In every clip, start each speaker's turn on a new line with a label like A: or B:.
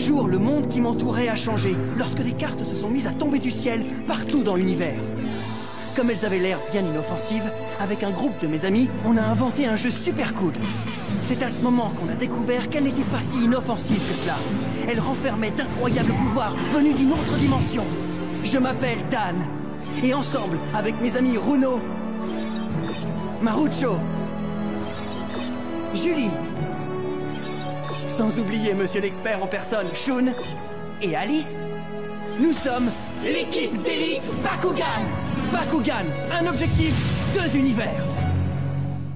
A: jour, le monde qui m'entourait a changé, lorsque des cartes se sont mises à tomber du ciel partout dans l'univers. Comme elles avaient l'air bien inoffensives, avec un groupe de mes amis, on a inventé un jeu super cool. C'est à ce moment qu'on a découvert qu'elle n'était pas si inoffensive que cela. Elle renfermait d'incroyables pouvoirs venus d'une autre dimension. Je m'appelle Dan, et ensemble, avec mes amis Runo, Marucho, Julie, sans oublier Monsieur l'expert en personne, Shun, et Alice, nous sommes l'équipe d'élite Bakugan. Bakugan, un objectif, 2 univers.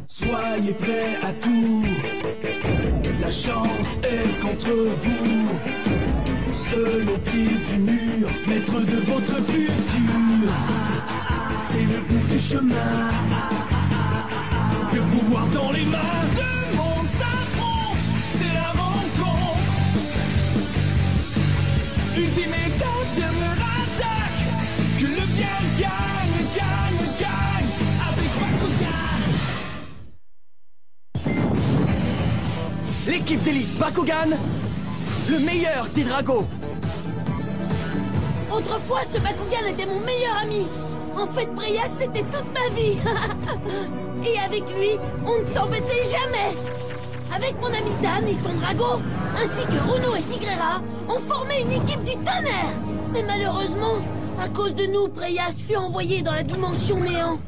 B: Soyez prêts à tout, la chance est contre vous. Seul au pied du mur, maître de votre futur. C'est le bout du chemin, le pouvoir dans les mains. Deux mondes s'affrontent, c'est la rencontre. Ultime étape, dernière attaque. Que le bien gagne, gagne, gagne avec Bakugan.
A: L'équipe d'élite Bakugan, le meilleur des dragos.
C: Autrefois, ce Bakugan était mon meilleur ami. En fait, Breyas, c'était toute ma vie. Et avec lui, on ne s'embêtait jamais. Avec mon ami Dan et son drago, ainsi que Runo et Tigrera, on formait une équipe du tonnerre. Mais malheureusement, à cause de nous, Breyas fut envoyé dans la dimension néant.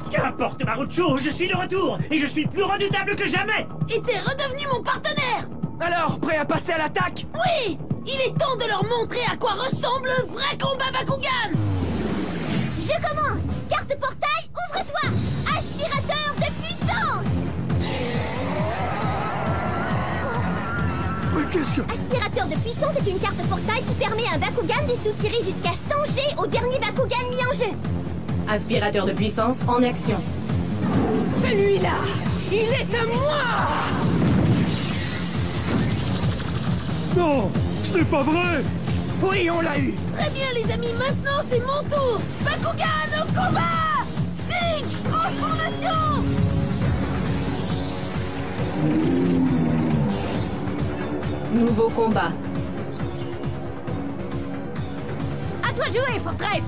D: Qu'importe, Marucho, je suis de retour et je suis plus redoutable que jamais.
C: Et t'es redevenu mon partenaire.
A: Alors, prêt à passer à l'attaque?
C: Oui, il est temps de leur montrer à quoi ressemble le vrai combat Bakugan.
E: Je commence. Carte portail, ouvre-toi. Aspirateur de puissance.
A: Mais qu'est-ce que...
E: Aspirateur de puissance est une carte portail qui permet à un Bakugan de soutirer jusqu'à 100 G au dernier Bakugan mis en jeu.
F: Aspirateur de puissance en action.
C: Celui-là, il est à moi.
B: Non, ce n'est pas vrai.
A: Oui, on l'a eu.
C: Très bien les amis, maintenant c'est mon tour. Bakugan au combat. Siege, transformation.
F: Nouveau combat.
E: À toi de jouer, Fortress.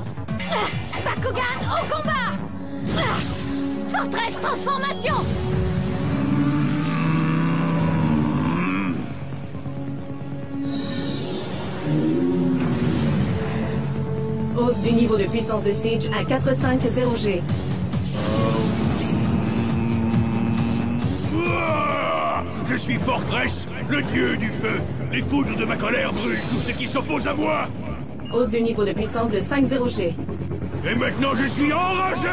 E: Bakugan au combat. Fortress transformation.
F: Hausse du niveau de puissance de Siege à 450G.
B: Je suis Fortress, le dieu du feu. Les foudres de ma colère brûlent tout ce qui s'oppose à moi.
F: Hausse du niveau de puissance de 50G.
B: Et maintenant je suis enragé.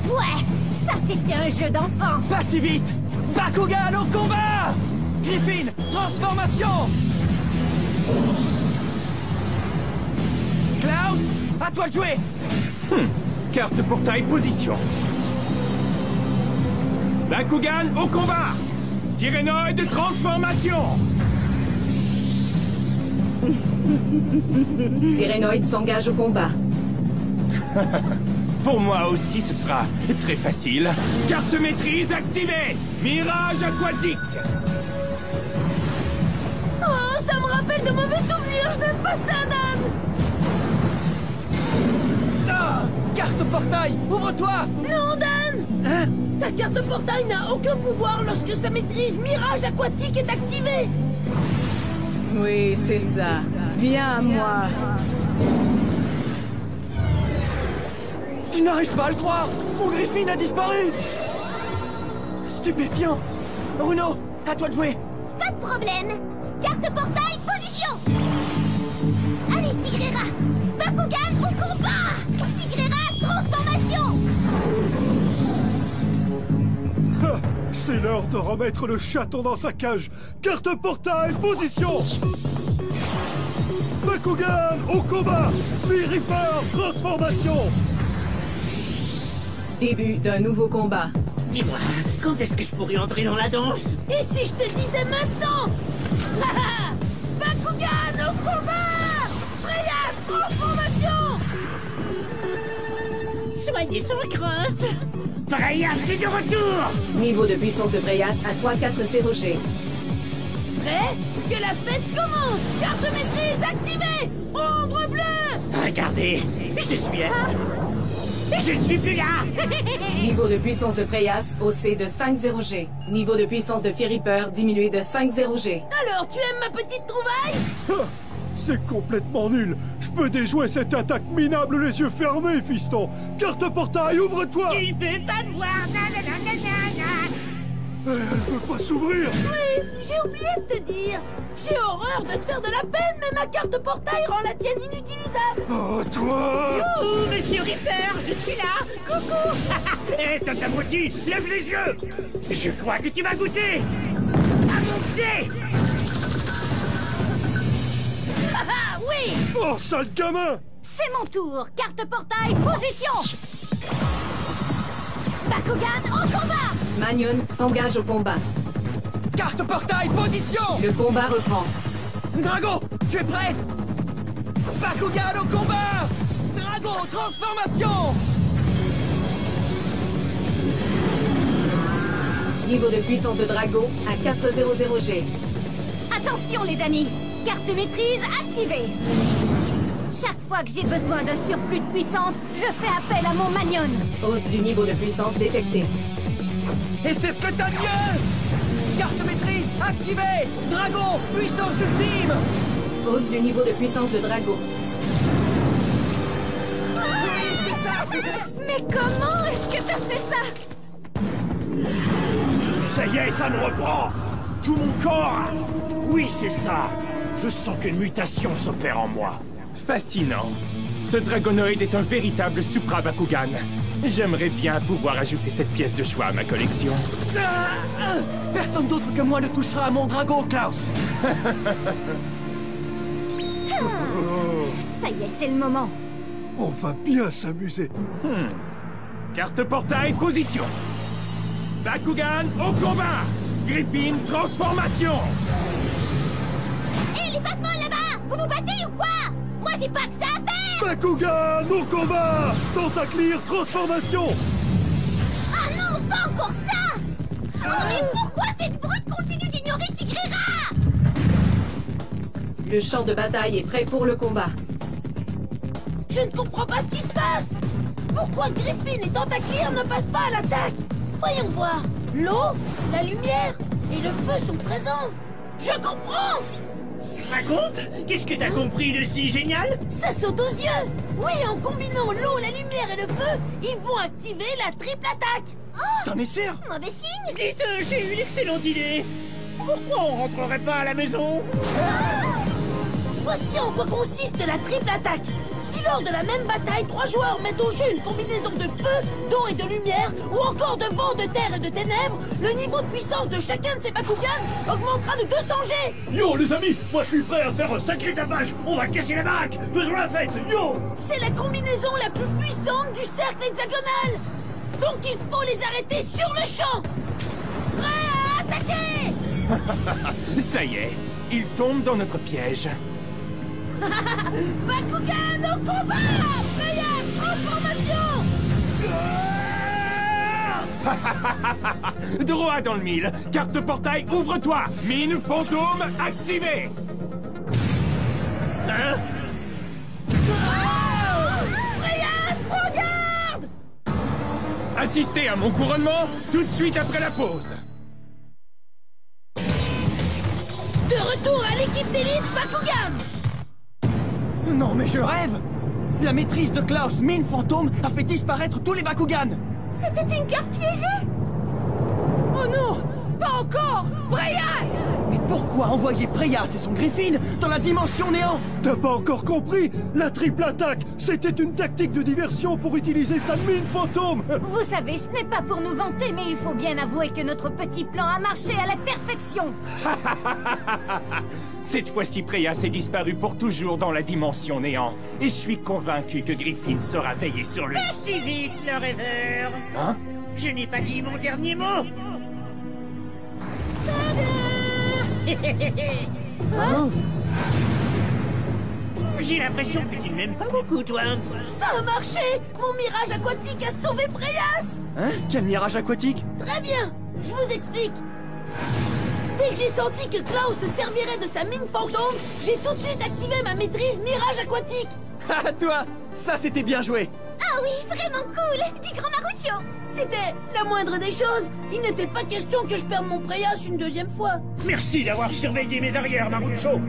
E: Ouais, ça c'était un jeu d'enfant.
A: Pas si vite. Bakugan au combat. Griffin, transformation. Klaus, à toi de jouer.
B: Carte portail position. Bakugan au combat. Sirénoïde transformation.
F: Sirénoïde s'engage au combat.
B: Pour moi aussi, ce sera très facile. Carte maîtrise activée. Mirage aquatique.
C: Oh, ça me rappelle de mauvais souvenirs, je n'aime pas ça, Dan.
A: Ah, carte portail, ouvre-toi.
C: Non, Dan.
A: Hein?
C: Ta carte portail n'a aucun pouvoir lorsque sa maîtrise Mirage aquatique est activée.
F: Oui, c'est ça. Viens à moi.
A: Je n'arrive pas à le croire. Mon Griffin a disparu. Stupéfiant. Bruno, à toi de jouer.
E: Pas de problème. Carte portail, position. Allez, Tigrera. Bakugan au combat. Tigrera, transformation.
B: C'est l'heure de remettre le chaton dans sa cage. Carte portail, position. Bakugan au combat. Reaper, transformation.
F: Début d'un nouveau combat.
D: Dis-moi, quand est-ce que je pourrais entrer dans la danse?
C: Et si je te disais maintenant? Bakugan au combat. Breyas, transformation.
D: Soyez sans crainte. Breyas est de retour.
F: Niveau de puissance de Breyas à 340G.
C: Prêt? Que la fête commence! Carte maîtrise activée! Ombre bleue!
D: Regardez, je suis là. Je ne suis plus là.
F: Niveau de puissance de Breyas haussé de 50G. Niveau de puissance de Firiper diminué de 50G.
C: Alors, tu aimes ma petite trouvaille?
G: Ah, c'est complètement nul. Je peux déjouer cette attaque minable les yeux fermés, fiston. Carte portail, ouvre-toi.
D: Il peut pas me voir.
G: Elle veut pas s'ouvrir.
C: Oui, j'ai oublié de te dire. J'ai horreur de te faire de la peine, mais ma carte portail rend la tienne inutilisable.
G: Oh, toi.
D: Oh, Monsieur Ripper, je suis là. Coucou. Hé, Totamoti, lève les yeux. Je crois que tu vas goûter à mon thé.
C: Ah oui!
G: Oh, sale gamin.
E: C'est mon tour. Carte portail, position. Bakugan au combat.
F: Magnon s'engage au combat.
A: Carte portail, position.
F: Le combat reprend.
A: Drago, tu es prêt? Bakugan au combat. Drago, transformation.
F: Niveau de puissance de Drago à 400G.
E: Attention les amis. Carte de maîtrise activée. Chaque fois que j'ai besoin d'un surplus de puissance, je fais appel à mon Magnon.
F: Hausse du niveau de puissance détectée.
A: Et c'est ce que t'as de mieux. Carte de maîtrise activée. Drago, puissance ultime.
F: Hausse du niveau de puissance de Drago.
E: Mais comment est-ce que t'as fait ça?
D: Ça y est, ça me reprend. Tout mon corps. Oui, c'est ça. Je sens qu'une mutation s'opère en moi.
H: Fascinant. Ce dragonoïde est un véritable Supra Bakugan. J'aimerais bien pouvoir ajouter cette pièce de choix à ma collection.
A: Personne d'autre que moi ne touchera à mon Drago, Klaus.
E: Ça y est, c'est le moment.
G: On va bien s'amuser.
H: Carte portail, position. Bakugan au combat. Griffin, transformation.
E: Hé, les Batman là-bas! Vous vous battez ou quoi? Moi, j'ai pas que ça à faire!
G: Bakugan au combat. Tentaclear, transformation.
E: Ah non, pas encore ça! Oh, mais pourquoi cette brute continue d'ignorer Tigrera?
F: Le champ de bataille est prêt pour le combat.
C: Je ne comprends pas ce qui se passe. Pourquoi Griffin et Tentaclear ne passent pas à l'attaque? Voyons voir. L'eau, la lumière et le feu sont présents. Je comprends.
D: Raconte, qu'est-ce que t'as compris de si génial?
C: Ça saute aux yeux. Oui, en combinant l'eau, la lumière et le feu, ils vont activer la triple attaque.
A: T'en es sûr?
E: Mauvais signe?
D: Dites, j'ai eu l'excellente idée. Pourquoi on rentrerait pas à la maison?
C: Voici en quoi consiste la triple attaque. Si lors de la même bataille, 3 joueurs mettent au jeu une combinaison de feu, d'eau et de lumière, ou encore de vent, de terre et de ténèbres, le niveau de puissance de chacun de ces Bakugan augmentera de 200G.
D: Yo les amis, moi je suis prêt à faire un sacré tapage. On va casser la baraque. Faisons la fête, yo.
C: C'est la combinaison la plus puissante du cercle hexagonal. Donc il faut les arrêter sur le champ. Prêt à attaquer.
H: Ça y est, il tombe dans notre piège.
C: Bakugan au combat. Breyas, transformation.
H: Droit dans le mille. Carte portail, ouvre-toi. Mine fantôme activée. Hein?
C: Breyas, prends garde.
H: Assistez à mon couronnement tout de suite après la pause.
C: De retour à l'équipe d'élite Bakugan.
A: Non, mais je rêve. La maîtrise de Klaus, mine fantôme, a fait disparaître tous les Bakugan.
E: C'était une carte piégée?
A: Oh non!
E: Pas encore! Breyas!
A: Mais pourquoi envoyer Breyas et son Griffin dans la dimension néant?
G: T'as pas encore compris? La triple attaque, c'était une tactique de diversion pour utiliser sa mine fantôme.
E: Vous savez, ce n'est pas pour nous vanter, mais il faut bien avouer que notre petit plan a marché à la perfection.
H: Cette fois-ci, Breyas est disparu pour toujours dans la dimension néant. Et je suis convaincu que Griffin saura veiller sur lui.
D: Pas si vite, le rêveur.
H: Hein?
D: Je n'ai pas dit mon dernier mot.
A: Hein?
D: J'ai l'impression que tu ne m'aimes pas beaucoup, toi.
C: Ça a marché! Mon mirage aquatique a sauvé Preyas!
A: Hein? Quel mirage aquatique?
C: Très bien! Je vous explique! Dès que j'ai senti que Klaus se servirait de sa mine fantôme, j'ai tout de suite activé ma maîtrise mirage aquatique!
A: Ah, toi! Ça, c'était bien joué!
E: Ah oui, vraiment cool! Du grand Maruccio!
C: C'était la moindre des choses! Il n'était pas question que je perde mon Preyas une deuxième fois!
D: Merci d'avoir surveillé mes arrières, Maruccio.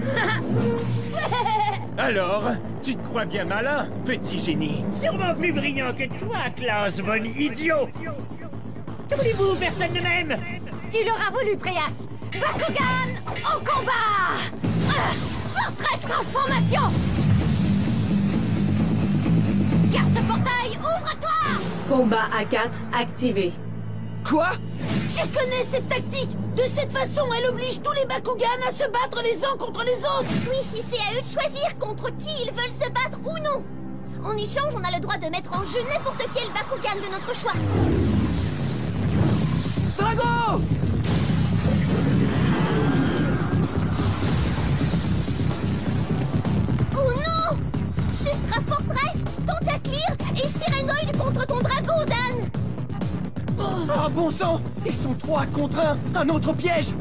H: Alors, tu te crois bien malin, petit génie?
D: Sûrement plus brillant que toi, Klaus von Idiot. Que voulez-vous, personne ne m'aime.
E: Tu l'auras voulu, Preyas! Bakugan, au combat! Forteresse transformation! Carte de portail, ouvre-toi!
F: Combat à 4 activé.
A: Quoi?
C: Je connais cette tactique! De cette façon, elle oblige tous les Bakugan à se battre les uns contre les autres!
E: Oui, et c'est à eux de choisir contre qui ils veulent se battre ou non! En échange, on a le droit de mettre en jeu n'importe quel Bakugan de notre choix!
A: Drago!
E: Oh non! Ce sera Fortress, Tentaclear et Sirenoid contre ton Drago, Dan!
A: Ah, bon sang! Ils sont 3 contre 1! Un autre piège!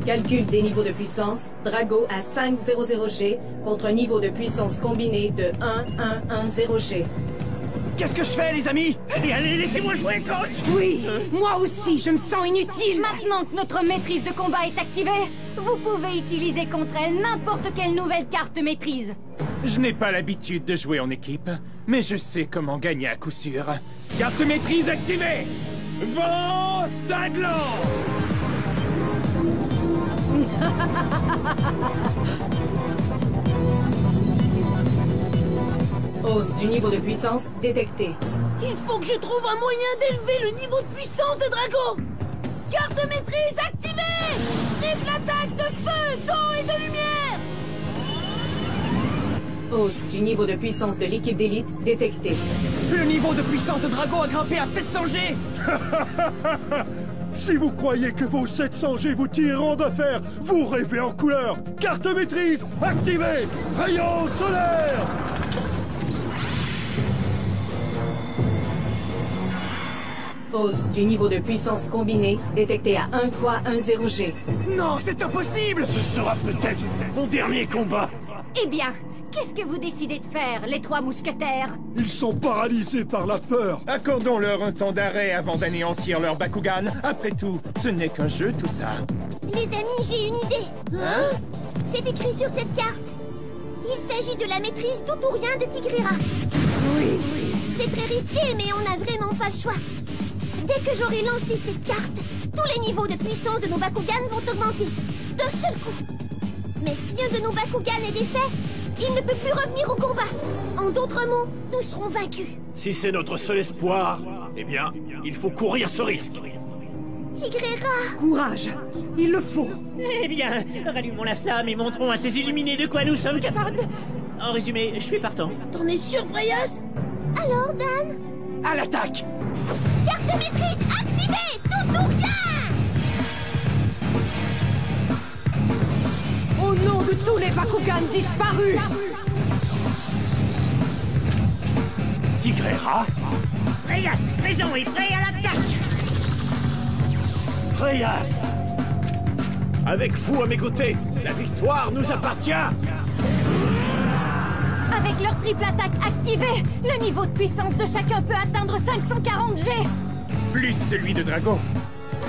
F: Calcul des niveaux de puissance. Drago à 500G contre un niveau de puissance combiné de 1110G.
A: Qu'est-ce que je fais, les amis?
D: Allez, laissez-moi jouer, coach.
I: Oui, moi aussi, je me sens inutile.
E: Maintenant que notre maîtrise de combat est activée, vous pouvez utiliser contre elle n'importe quelle nouvelle carte maîtrise.
H: Je n'ai pas l'habitude de jouer en équipe, mais je sais comment gagner à coup sûr. Carte maîtrise activée! Vent cinglant!
F: Hausse du niveau de puissance détectée.
C: Il faut que je trouve un moyen d'élever le niveau de puissance de Drago! Carte de maîtrise activée! Triple attaque de feu, d'eau et de lumière!
F: Hausse du niveau de puissance de l'équipe d'élite détectée.
A: Le niveau de puissance de Drago a grimpé à 700G!
G: Si vous croyez que vos 700G vous tireront d'affaire, vous rêvez en couleur! Carte maîtrise activée! Rayon solaire!
F: Hausse du niveau de puissance combiné détecté à 1310G.
A: Non, c'est impossible!
B: Ce sera peut-être mon dernier combat.
E: Eh bien, qu'est-ce que vous décidez de faire, les 3 mousquetaires?
G: Ils sont paralysés par la peur!
H: Accordons-leur un temps d'arrêt avant d'anéantir leur Bakugan. Après tout, ce n'est qu'un jeu, tout ça.
E: Les amis, j'ai une idée.
A: Hein?
E: C'est écrit sur cette carte. Il s'agit de la maîtrise tout ou rien de Tigrera.
I: Oui.
E: C'est très risqué, mais on n'a vraiment pas le choix. Dès que j'aurai lancé cette carte, tous les niveaux de puissance de nos Bakugan vont augmenter. D'un seul coup. Mais si un de nos Bakugan est défait, il ne peut plus revenir au combat. En d'autres mots, nous serons vaincus.
B: Si c'est notre seul espoir, eh bien, il faut courir ce risque.
E: Tigrera!
I: Courage, il le faut.
D: Eh bien, rallumons la flamme et montrons à ces illuminés de quoi nous sommes capables. En résumé, je suis partant.
C: T'en es sûr, Preyas?
E: Alors, Dan?
A: À l'attaque!
E: Carte de maîtrise activée! Tout ou rien!
I: Au nom de tous les Bakugan disparus.
B: Tigrera,
D: Preyas, présent et prêt à l'attaque.
B: Preyas. Avec vous à mes côtés, la victoire nous appartient.
E: Avec leur triple attaque activée, le niveau de puissance de chacun peut atteindre 540G.
H: Plus celui de Drago.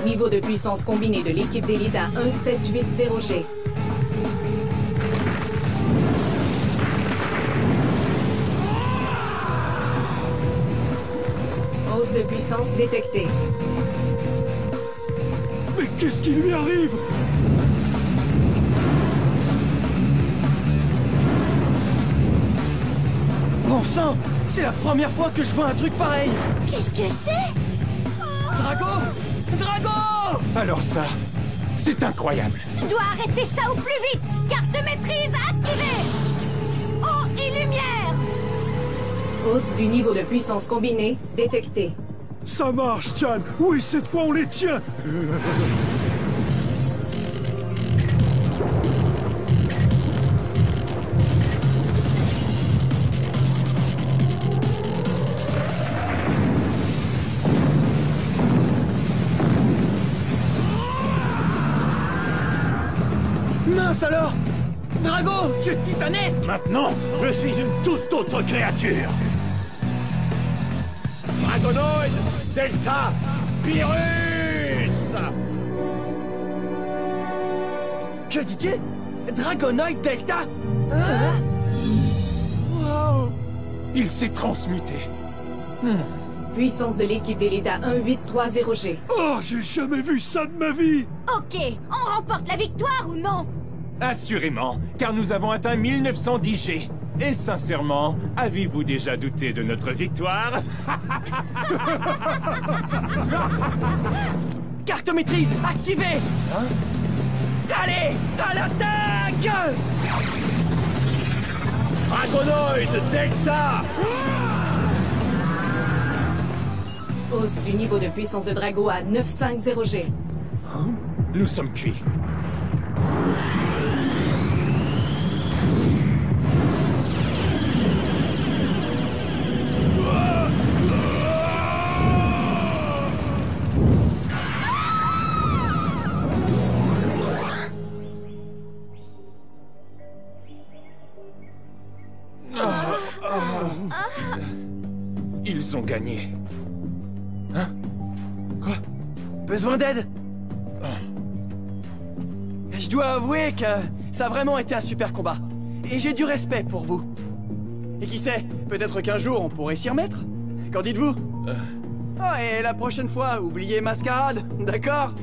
F: Niveau de puissance combiné de l'équipe d'élite à 1780G. Hausse de puissance détectée.
G: Mais qu'est-ce qui lui arrive?
A: Bon sang! C'est la première fois que je vois un truc pareil!
C: Qu'est-ce que c'est?
A: Drago! Drago!
H: Alors ça, c'est incroyable.
E: Je dois arrêter ça au plus vite. Carte de maîtrise activée. Eau et lumière.
F: Hausse du niveau de puissance combiné détecté.
G: Ça marche, Chan! Oui, cette fois on les tient!
A: Mince alors! Drago, tu es titanesque!
D: Maintenant, je suis une toute autre créature. Dragonoid Delta Virus.
A: Que dis-tu? Dragonoid Delta? Hein? Wow!
H: Il s'est transmuté.
F: Puissance de l'équipe d'Elita 1830G.
G: Oh, j'ai jamais vu ça de ma vie!
E: Ok, on remporte la victoire ou non?
H: Assurément, car nous avons atteint 1910 G. Et sincèrement, avez-vous déjà douté de notre victoire?
A: Carte maîtrise activée! Allez, à l'attaque!
D: Dragonoid Delta.
F: Hausse du niveau de puissance de Drago à 950G.
H: Nous sommes cuits. Ils ont gagné. Hein? Quoi?
A: Besoin d'aide? Je dois avouer que ça a vraiment été un super combat. Et j'ai du respect pour vous. Et qui sait, peut-être qu'un jour on pourrait s'y remettre? Qu'en dites-vous? Oh, et la prochaine fois, oubliez Mascarade, d'accord?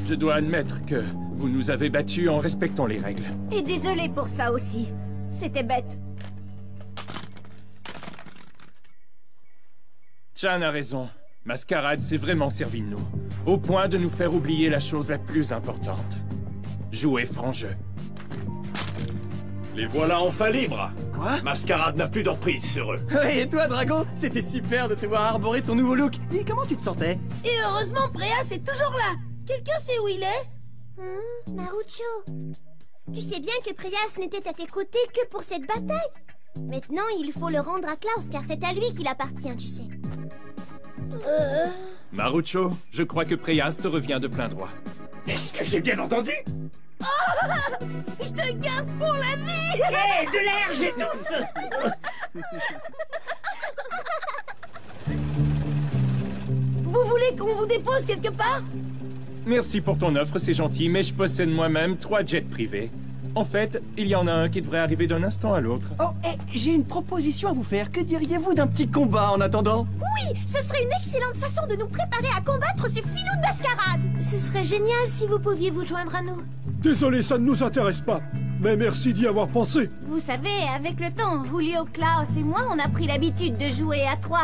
H: Je dois admettre que vous nous avez battus en respectant les règles.
E: Et désolé pour ça aussi. C'était bête.
H: Chan a raison. Mascarade s'est vraiment servi de nous. Au point de nous faire oublier la chose la plus importante. Jouer franc jeu.
D: Les voilà enfin libres.
A: Quoi?
D: Mascarade n'a plus d'emprise sur eux.
A: Et toi, Drago? C'était super de te voir arborer ton nouveau look. Et comment tu te sentais?
C: Et heureusement, Préas est toujours là. Quelqu'un sait où il est?
E: Marucho, tu sais bien que Préas n'était à tes côtés que pour cette bataille. Maintenant, il faut le rendre à Klaus, car c'est à lui qu'il appartient, tu sais.
H: Marucho, je crois que Préas te revient de plein droit.
D: Est-ce que j'ai bien entendu?
C: Je te garde pour la vie.
D: Hé, de l'air, j'étouffe.
C: Vous voulez qu'on vous dépose quelque part?
H: Merci pour ton offre, c'est gentil, mais je possède moi-même 3 jets privés. En fait, il y en a un qui devrait arriver d'un instant à l'autre.
A: Oh, j'ai une proposition à vous faire. Que diriez-vous d'un petit combat en attendant?
E: Oui, ce serait une excellente façon de nous préparer à combattre ce filou de Mascarade. Ce serait génial si vous pouviez vous joindre à nous.
G: Désolé, ça ne nous intéresse pas. Mais merci d'y avoir pensé.
E: Vous savez, avec le temps, Julio, Klaus et moi, on a pris l'habitude de jouer à 3.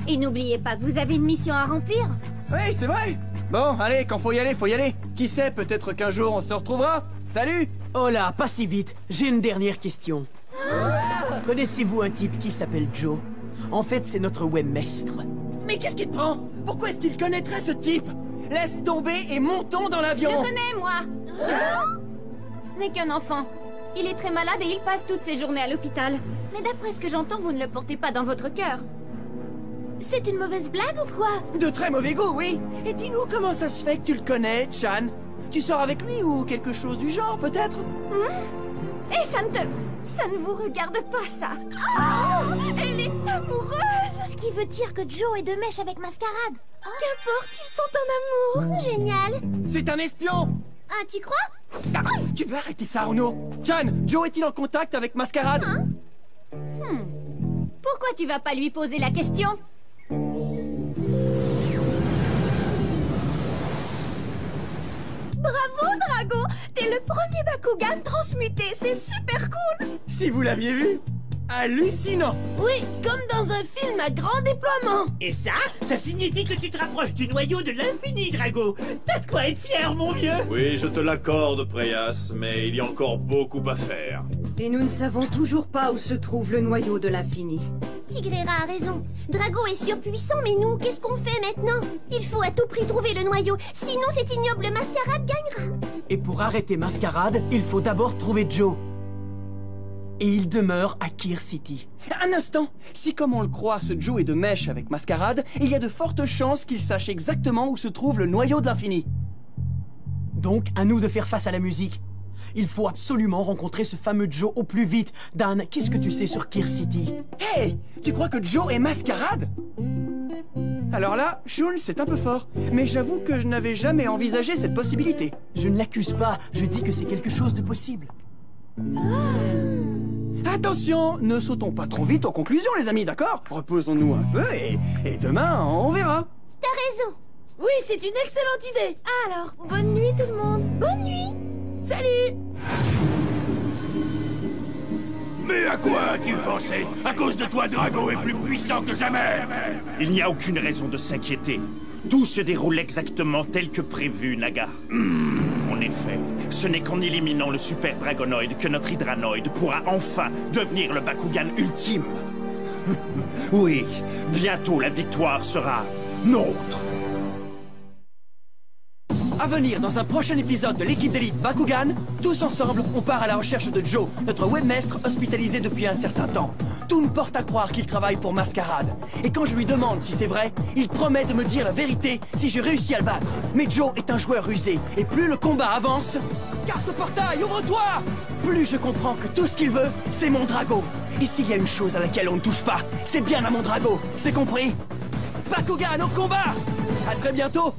E: Et n'oubliez pas que vous avez une mission à remplir.
A: Oui, c'est vrai. Bon, allez, quand faut y aller, faut y aller. Qui sait, peut-être qu'un jour on se retrouvera. Salut!
J: Oh là, pas si vite. J'ai une dernière question. Connaissez-vous un type qui s'appelle Joe? En fait, c'est notre webmestre.
A: Mais qu'est-ce qui te prend? Pourquoi est-ce qu'il connaîtrait ce type? Laisse tomber et montons dans
E: Je
A: l'avion.
E: le connais, moi. Ce n'est qu'un enfant. Il est très malade et il passe toutes ses journées à l'hôpital. Mais d'après ce que j'entends, vous ne le portez pas dans votre cœur.
C: C'est une mauvaise blague ou quoi?
A: De très mauvais goût, oui. Et dis-nous comment ça se fait que tu le connais, Chan? Tu sors avec lui ou quelque chose du genre, peut-être?
E: Et ça ne vous regarde pas, ça.
C: Oh, elle est amoureuse! Ce qui veut dire que Joe est de mèche avec Mascarade. Qu'importe, ils sont en amour.
E: Génial.
A: C'est un espion!
E: Ah, tu crois?
A: Ah, tu veux arrêter ça, Arno? Chan, Joe est-il en contact avec Mascarade?
E: Pourquoi tu vas pas lui poser la question?
C: Bravo, Drago! T'es le premier Bakugan transmuté, c'est super cool!
A: Si vous l'aviez vu, hallucinant!
C: Oui, comme dans un film à grand déploiement!
D: Et ça signifie que tu te rapproches du noyau de l'infini, Drago. T'as de quoi être fier, mon vieux.
K: Oui, je te l'accorde, Préas, mais il y a encore beaucoup à faire.
I: Et nous ne savons toujours pas où se trouve le noyau de l'infini.
E: Tigrera a raison. Drago est surpuissant, mais nous, qu'est-ce qu'on fait maintenant? Il faut à tout prix trouver le noyau, sinon cette ignoble Mascarade gagnera.
J: Et pour arrêter Mascarade, il faut d'abord trouver Joe. Et il demeure à Keer City.
A: Un instant! Si comme on le croit, ce Joe est de mèche avec Mascarade, il y a de fortes chances qu'il sache exactement où se trouve le noyau de l'infini.
J: Donc, à nous de faire face à la musique. Il faut absolument rencontrer ce fameux Joe au plus vite. Dan, qu'est-ce que tu sais sur Gear City?
A: Hey, tu crois que Joe est mascarade? Alors là, Shun, c'est un peu fort. Mais j'avoue que je n'avais jamais envisagé cette possibilité.
J: Je ne l'accuse pas, je dis que c'est quelque chose de possible.
A: Attention, ne sautons pas trop vite aux conclusions, les amis, d'accord? Reposons-nous un peu et demain, on verra.
E: T'as raison.
C: Oui, c'est une excellente idée.
E: Alors, bonne nuit tout le monde.
C: Bonne nuit. Salut.
D: Mais à quoi as-tu pensé? À cause de toi, Drago est plus puissant que jamais.
L: Il n'y a aucune raison de s'inquiéter. Tout se déroule exactement tel que prévu, Naga. En effet, ce n'est qu'en éliminant le Super Dragonoid que notre Hydranoid pourra enfin devenir le Bakugan ultime. Oui, bientôt la victoire sera nôtre.
A: À venir dans un prochain épisode de l'équipe d'élite Bakugan, tous ensemble, on part à la recherche de Joe, notre webmaître hospitalisé depuis un certain temps. Tout me porte à croire qu'il travaille pour Mascarade. Et quand je lui demande si c'est vrai, il promet de me dire la vérité si je réussis à le battre. Mais Joe est un joueur rusé, et plus le combat avance... Carte portail, ouvre-toi! Plus je comprends que tout ce qu'il veut, c'est mon Drago. Et s'il y a une chose à laquelle on ne touche pas, c'est bien à mon Drago. C'est compris? Bakugan au combat! À très bientôt!